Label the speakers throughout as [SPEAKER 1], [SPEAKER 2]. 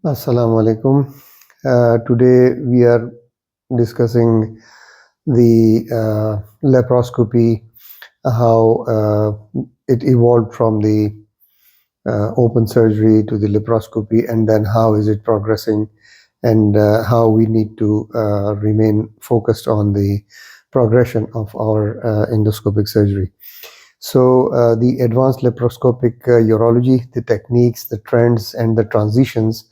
[SPEAKER 1] Assalamu alaikum. Today we are discussing the laparoscopy, how it evolved from the open surgery to the laparoscopy, and then how is it progressing, and how we need to remain focused on the progression of our endoscopic surgery. So the advanced laparoscopic urology, the techniques, the trends, and the transitions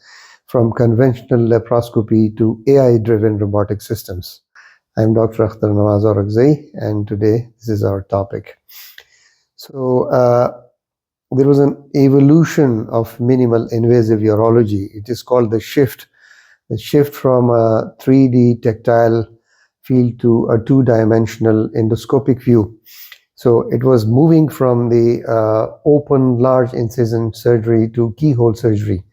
[SPEAKER 1] from conventional laparoscopy to AI-driven robotic systems. I'm Dr. Akhtar Nawaz Aurakzai, and today this is our topic. So there was an evolution of minimal invasive urology. It is called the shift from a 3D tactile field to a two-dimensional endoscopic view. So it was moving from the open large incision surgery to keyhole surgery.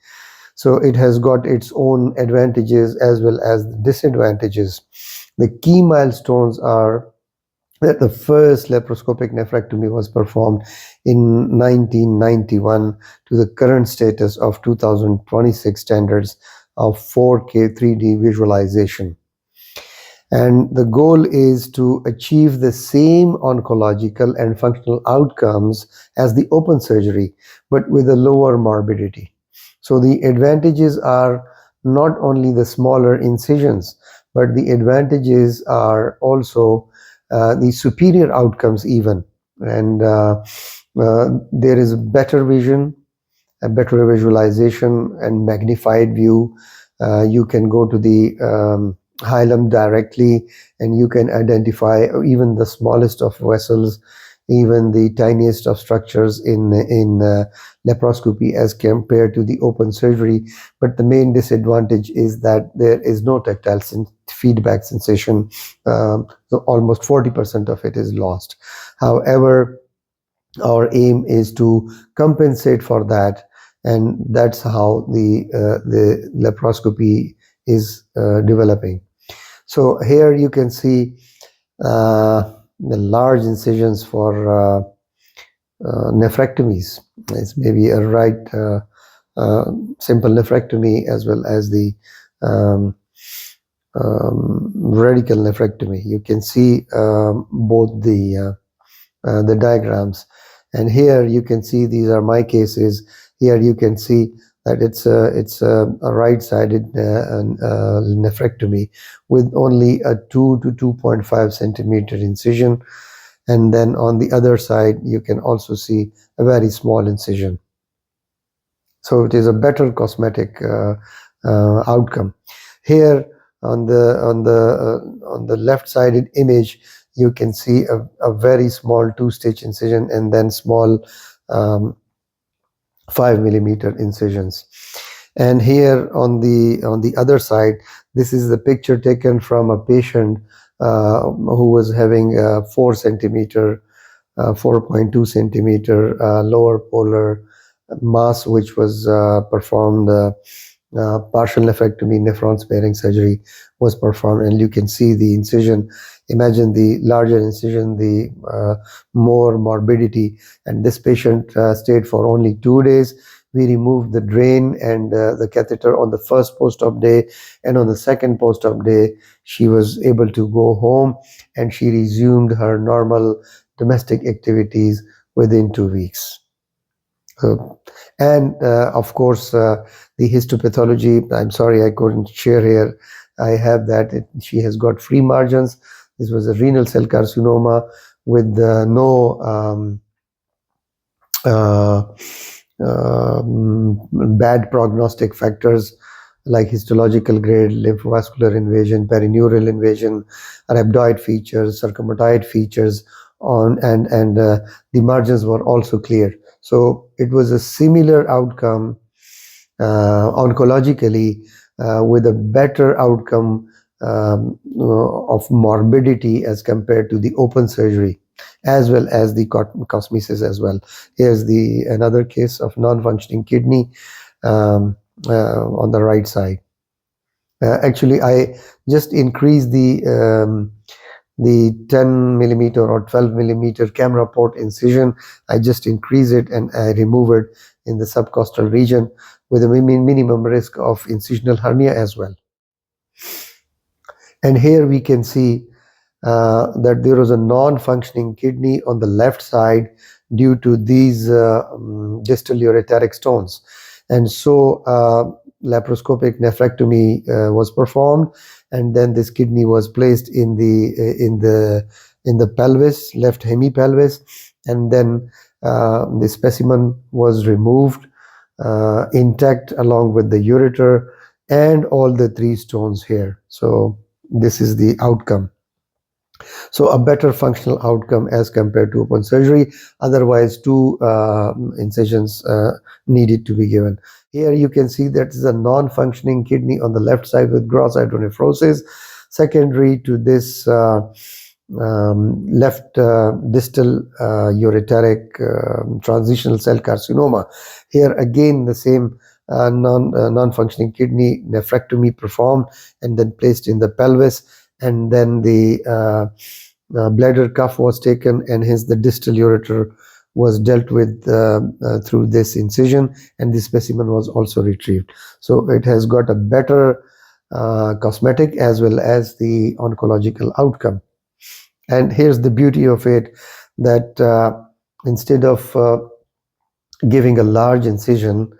[SPEAKER 1] So it has got its own advantages as well as disadvantages. The key milestones are that the first laparoscopic nephrectomy was performed in 1991 to the current status of 2026 standards of 4K 3D visualization. And the goal is to achieve the same oncological and functional outcomes as the open surgery, but with a lower morbidity. So the advantages are not only the smaller incisions, but the advantages are also the superior outcomes even. And there is better vision, a better visualization and magnified view. You can go to the hilum directly, and you can identify even the smallest of vessels, even the tiniest of structures in laparoscopy as compared to the open surgery. But the main disadvantage is that there is no tactile feedback sensation, so almost 40% of it is lost. However, our aim is to compensate for that, and that's how the laparoscopy is developing. So here you can see the large incisions for nephrectomies. It's maybe a right simple nephrectomy as well as the radical nephrectomy. You can see both the diagrams, and here you can see these are my cases. Here you can see that it's a right-sided nephrectomy with only a 2 to 2.5 centimeter incision, and then on the other side you can also see a very small incision. So it is a better cosmetic outcome. Here on the left-sided image, you can see a very small 2-stitch incision and then small 5 millimeter incisions. And here on the other side, this is the picture taken from a patient who was having 4 centimeter, 4.2 centimeter lower polar mass, which was performed. Partial nephrectomy, nephron sparing surgery was performed, and you can see the incision. Imagine the larger incision, the more morbidity. And this patient stayed for only 2 days. We removed the drain and the catheter on the first post-op day, and on the second post-op day, she was able to go home, and she resumed her normal domestic activities within 2 weeks. And of course, the histopathology, I'm sorry I couldn't share here. I have that. She has got free margins. This was a renal cell carcinoma with no bad prognostic factors like histological grade, lymphovascular invasion, perineural invasion, rhabdoid features, sarcomatide features and the margins were also clear. So it was a similar outcome oncologically with a better outcome of morbidity as compared to the open surgery, as well as the cosmesis as well. Here's another case of non-functioning kidney on the right side. Actually, I just increased the the 10 millimeter or 12 millimeter camera port incision. I just increase it and I remove it in the subcostal region with a minimum risk of incisional hernia as well. And here we can see that there was a non-functioning kidney on the left side due to these distal ureteric stones. And so laparoscopic nephrectomy was performed, and then this kidney was placed in the pelvis, left hemipelvis, and then the specimen was removed intact along with the ureter and all the 3 stones here. So this is the outcome. So a better functional outcome as compared to open surgery. Otherwise, 2 incisions needed to be given. Here you can see that is a non-functioning kidney on the left side with gross hydronephrosis, secondary to this left distal ureteric transitional cell carcinoma. Here again the same non-functioning kidney, nephrectomy performed and then placed in the pelvis, and then the bladder cuff was taken, and hence the distal ureter was dealt with through this incision, and the specimen was also retrieved. So it has got a better cosmetic as well as the oncological outcome. And here's the beauty of it, that instead of giving a large incision,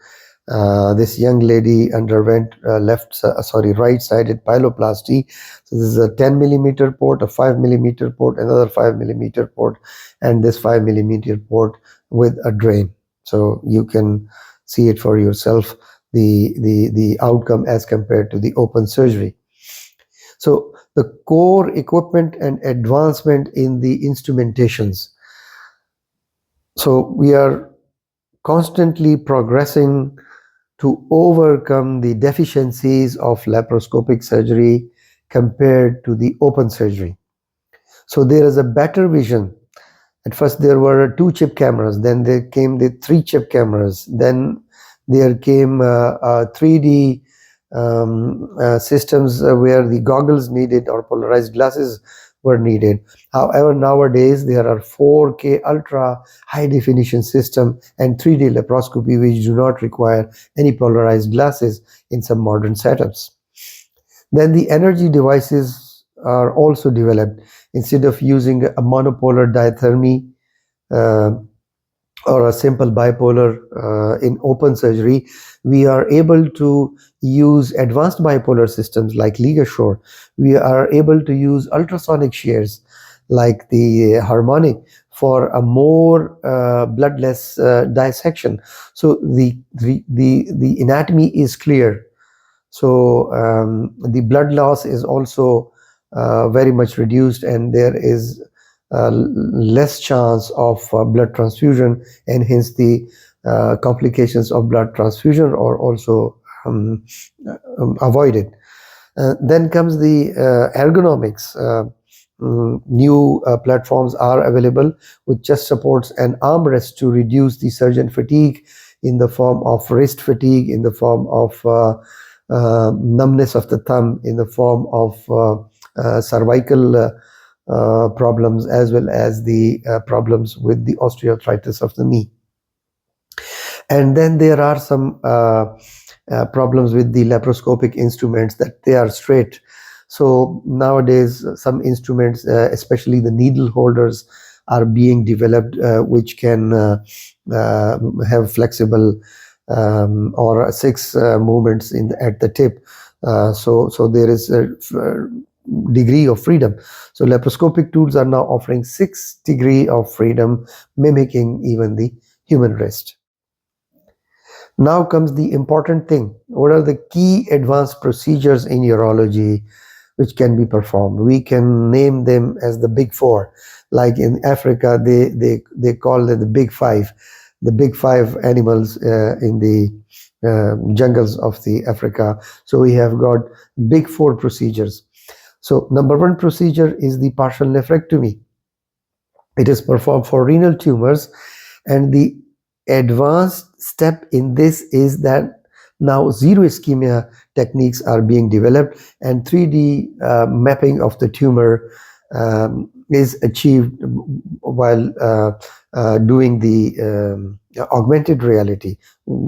[SPEAKER 1] this young lady underwent right-sided pyeloplasty. So this is a 10 millimeter port, a 5 millimeter port, another 5 millimeter port, and this 5 millimeter port with a drain. So you can see it for yourself, the outcome as compared to the open surgery. So the core equipment and advancement in the instrumentations. So we are constantly progressing to overcome the deficiencies of laparoscopic surgery compared to the open surgery. So there is a better vision. At first there were 2 chip cameras, then there came the 3 chip cameras, then there came 3D systems where the goggles needed or polarized glasses were needed. However, nowadays there are 4K ultra high definition system and 3D laparoscopy which do not require any polarized glasses in some modern setups. Then the energy devices are also developed. Instead of using a monopolar diathermy or a simple bipolar in open surgery, we are able to use advanced bipolar systems like LigaSure. We are able to use ultrasonic shears like the harmonic for a more bloodless dissection. So the anatomy is clear. So the blood loss is also very much reduced, and there is less chance of blood transfusion, and hence the complications of blood transfusion are also avoided. Then comes the ergonomics. New platforms are available with chest supports and armrests to reduce the surgeon fatigue in the form of wrist fatigue, in the form of numbness of the thumb, in the form of cervical problems, as well as the problems with the osteoarthritis of the knee. And then there are some problems with the laparoscopic instruments, that they are straight. So nowadays some instruments, especially the needle holders, are being developed which can have flexible or 6 movements at the tip. So there is a degree of freedom. So laparoscopic tools are now offering 6 degree of freedom, mimicking even the human wrist. Now comes the important thing. What are the key advanced procedures in urology which can be performed? We can name them as the big 4. Like in Africa, they call them the big 5. The big 5 animals in the jungles of the Africa. So we have got big 4 procedures. So number 1 procedure is the partial nephrectomy. It is performed for renal tumors, and the advanced step in this is that now zero ischemia techniques are being developed, and 3D mapping of the tumor is achieved while doing the augmented reality.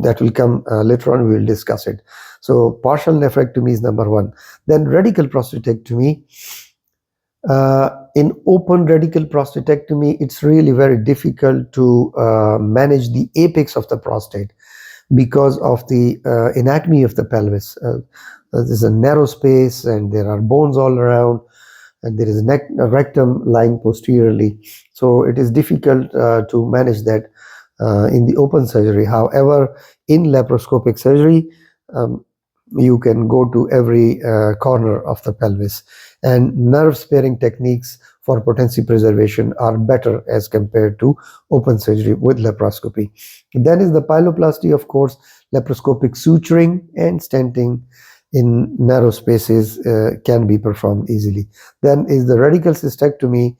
[SPEAKER 1] That will come later on, we will discuss it. So partial nephrectomy is number one. Then radical prostatectomy. In open radical prostatectomy, it's really very difficult to manage the apex of the prostate because of the anatomy of the pelvis. There's a narrow space and there are bones all around, and there is a rectum lying posteriorly. So it is difficult to manage that in the open surgery. However, in laparoscopic surgery, you can go to every corner of the pelvis, and nerve sparing techniques for potency preservation are better as compared to open surgery with laparoscopy. Then is the pyeloplasty, of course. Laparoscopic suturing and stenting in narrow spaces can be performed easily. Then is the radical cystectomy,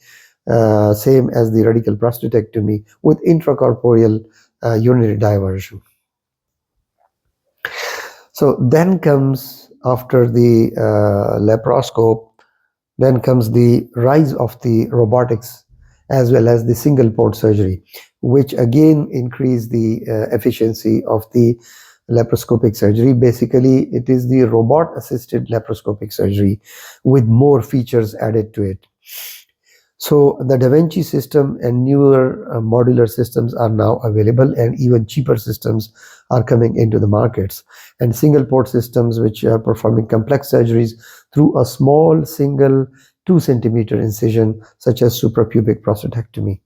[SPEAKER 1] same as the radical prostatectomy with intracorporeal urinary diversion. So then comes, after the laparoscope, then comes the rise of the robotics as well as the single port surgery, which again increase the efficiency of the laparoscopic surgery. Basically, it is the robot assisted laparoscopic surgery with more features added to it. So the Da Vinci system and newer modular systems are now available, and even cheaper systems are coming into the markets. And single port systems which are performing complex surgeries through a small single 2 centimeter incision, such as suprapubic prostatectomy.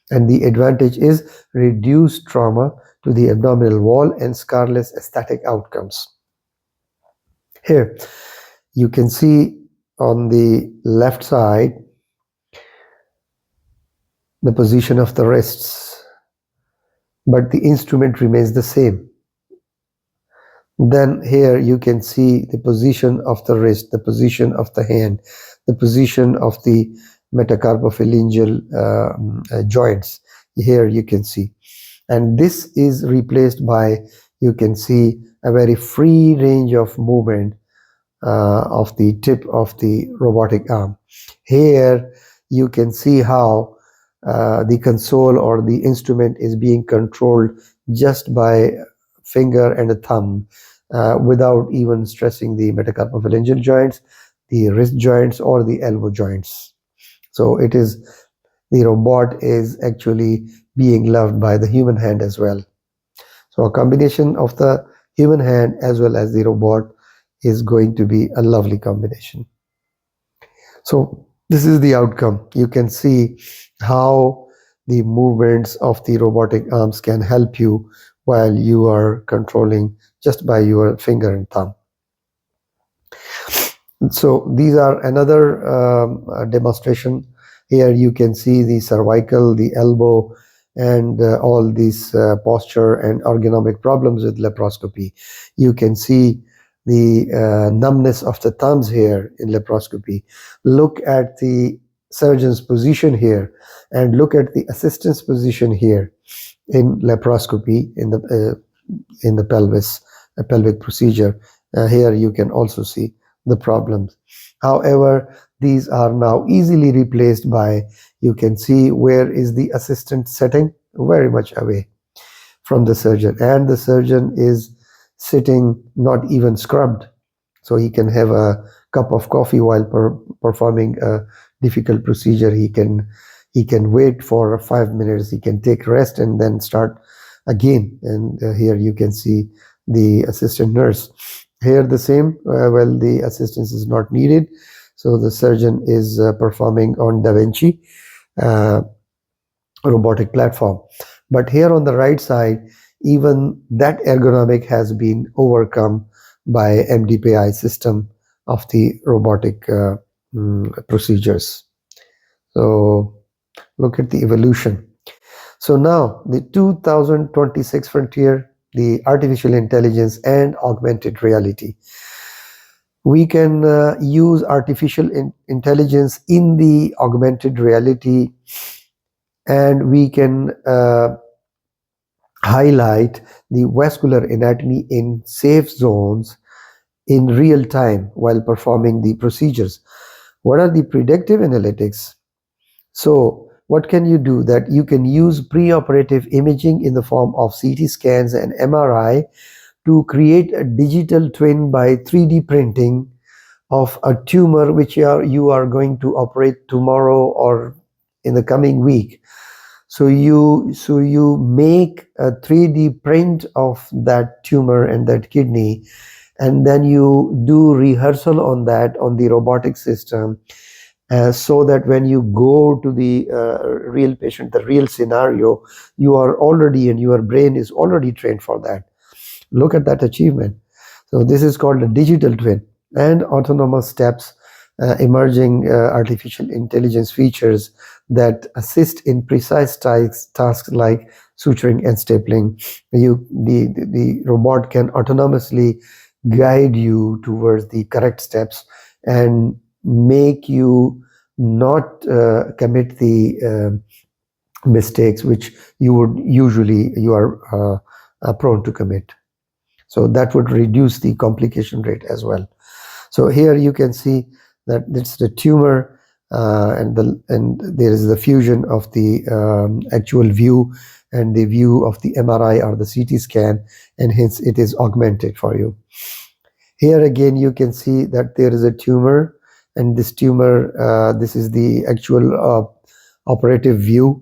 [SPEAKER 1] And the advantage is reduced trauma to the abdominal wall and scarless aesthetic outcomes. Here you can see on the left side the position of the wrists, but the instrument remains the same. Then here you can see the position of the wrist, the position of the hand, the position of the metacarpophalangeal joints. Here you can see. And this is replaced by, you can see, a very free range of movement of the tip of the robotic arm. Here you can see how the console or the instrument is being controlled just by finger and a thumb without even stressing the metacarpophalangeal joints, the wrist joints, or the elbow joints. So it is, the robot is actually being loved by the human hand as well. So a combination of the human hand as well as the robot is going to be a lovely combination. So this is the outcome. You can see how the movements of the robotic arms can help you while you are controlling just by your finger and thumb. So these are another demonstration. Here you can see the cervical, the elbow, and all these posture and ergonomic problems with laparoscopy. You can see the numbness of the thumbs here in laparoscopy. Look at the surgeon's position here, and look at the assistant's position here in laparoscopy in the pelvis, a pelvic procedure. Here you can also see the problems. However, these are now easily replaced by, you can see where is the assistant sitting, very much away from the surgeon, and the surgeon is sitting not even scrubbed, so he can have a cup of coffee while performing a difficult procedure. He can wait for 5 minutes, he can take rest and then start again. And here you can see the assistant nurse. Here the same, well, the assistance is not needed, so the surgeon is performing on Da Vinci robotic platform. But here on the right side, even that ergonomic has been overcome by MDPI system of the robotic procedures. So look at the evolution. So now the 2026 frontier, the artificial intelligence and augmented reality. We can use artificial intelligence in the augmented reality, and we can highlight the vascular anatomy in safe zones in real time while performing the procedures. What are the predictive analytics? So what can you do? That you can use preoperative imaging in the form of CT scans and MRI to create a digital twin by 3D printing of a tumor which you are going to operate tomorrow or in the coming week. So you make a 3D print of that tumor and that kidney, and then you do rehearsal on that on the robotic system, so that when you go to the real patient, the real scenario, you are already, and your brain is already trained for that. Look at that achievement. So this is called a digital twin. And autonomous steps, emerging artificial intelligence features that assist in precise tasks like suturing and stapling. The robot can autonomously guide you towards the correct steps and make you not commit the mistakes which you are prone to commit. So that would reduce the complication rate as well. So here you can see that it's the tumor, and there is the fusion of the actual view and the view of the MRI or the CT scan, and hence it is augmented for you. Here again you can see that there is a tumor, and this tumor, this is the actual operative view,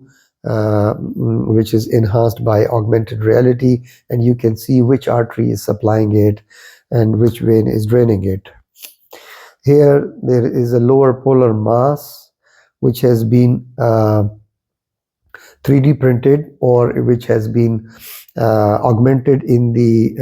[SPEAKER 1] which is enhanced by augmented reality, and you can see which artery is supplying it and which vein is draining it. Here there is a lower polar mass which has been 3D printed, or which has been augmented in the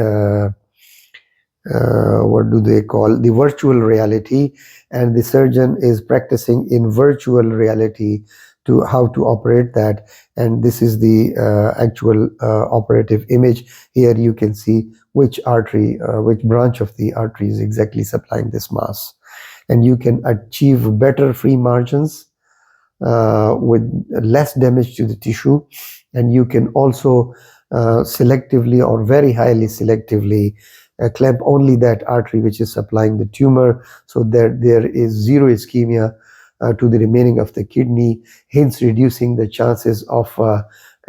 [SPEAKER 1] what do they call, the virtual reality, and the surgeon is practicing in virtual reality to how to operate that. And this is the actual operative image. Here you can see which artery, which branch of the artery is exactly supplying this mass, and you can achieve better free margins with less damage to the tissue. And you can also selectively or very highly selectively clamp only that artery which is supplying the tumor, so that there is zero ischemia to the remaining of the kidney, hence reducing the chances of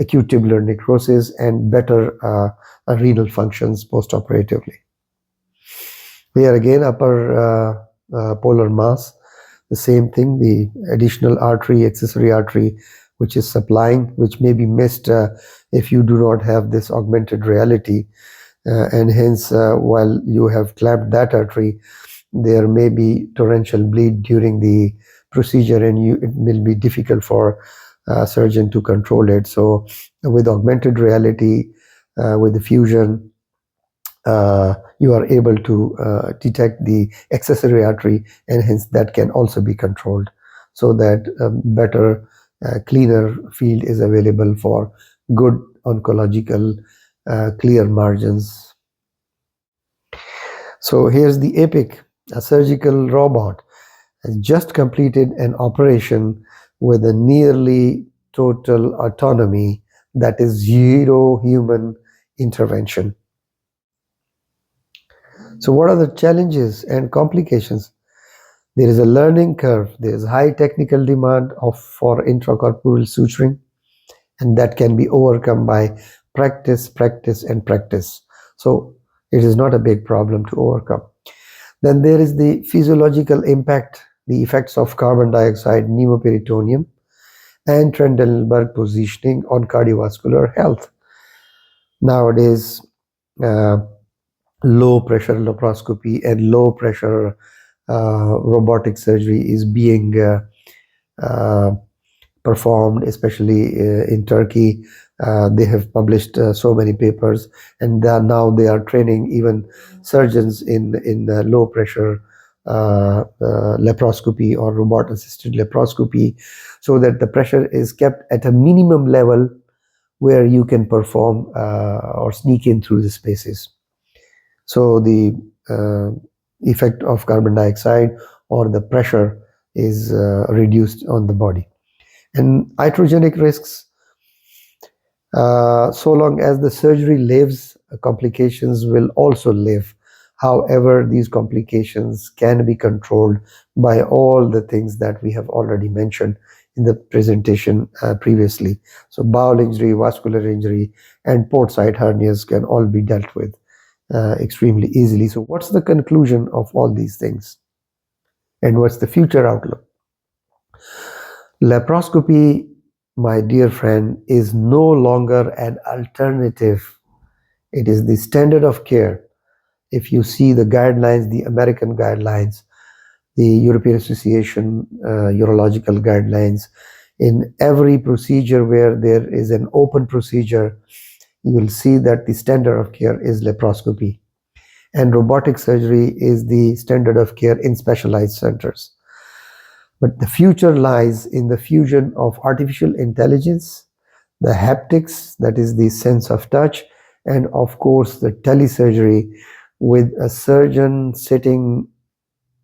[SPEAKER 1] acute tubular necrosis and better renal functions postoperatively. Here again, upper polar mass, the same thing, the additional artery, accessory artery, which is supplying, which may be missed if you do not have this augmented reality. And hence, while you have clamped that artery, there may be torrential bleed during the procedure, and it will be difficult for a surgeon to control it. So with augmented reality, with the fusion, you are able to detect the accessory artery, and hence that can also be controlled, so that better, cleaner field is available for good oncological clear margins. So here's the EPIC, a surgical robot, has just completed an operation with a nearly total autonomy, that is zero human intervention. So what are the challenges and complications? There is a learning curve. There is high technical demand for intracorporeal suturing, and that can be overcome by practice, practice, and practice. So it is not a big problem to overcome. Then there is the physiological impact, the effects of carbon dioxide, pneumoperitoneum, and Trendelenburg positioning on cardiovascular health. Nowadays, low pressure laparoscopy and low pressure robotic surgery is being performed, especially in Turkey. They have published so many papers, and now they are training even surgeons in low pressure laparoscopy or robot assisted laparoscopy, so that the pressure is kept at a minimum level where you can perform or sneak in through the spaces. So the effect of carbon dioxide or the pressure is reduced on the body. And iatrogenic risks, so long as the surgery lives, complications will also live. However, these complications can be controlled by all the things that we have already mentioned in the presentation previously. So bowel injury, vascular injury, and port site hernias can all be dealt with extremely easily. So what's the conclusion of all these things? And what's the future outlook? Laparoscopy, my dear friend, is no longer an alternative. It is the standard of care. If you see the guidelines, the American guidelines, the European Association urological guidelines, in every procedure where there is an open procedure, you will see that the standard of care is laparoscopy. And robotic surgery is the standard of care in specialized centers. But the future lies in the fusion of artificial intelligence, the haptics, that is the sense of touch, and of course the telesurgery with a surgeon sitting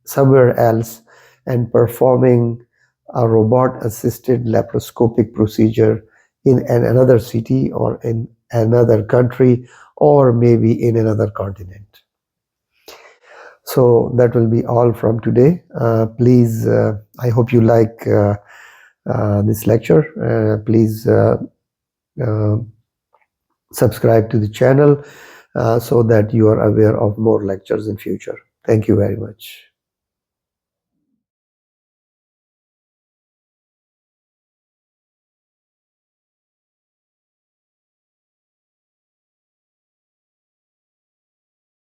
[SPEAKER 1] somewhere else and performing a robot-assisted laparoscopic procedure in another city or in another country or maybe in another continent. So that will be all from today. Please, I hope you like this lecture. Please uh, subscribe to the channel so that you are aware of more lectures in future. Thank you very much.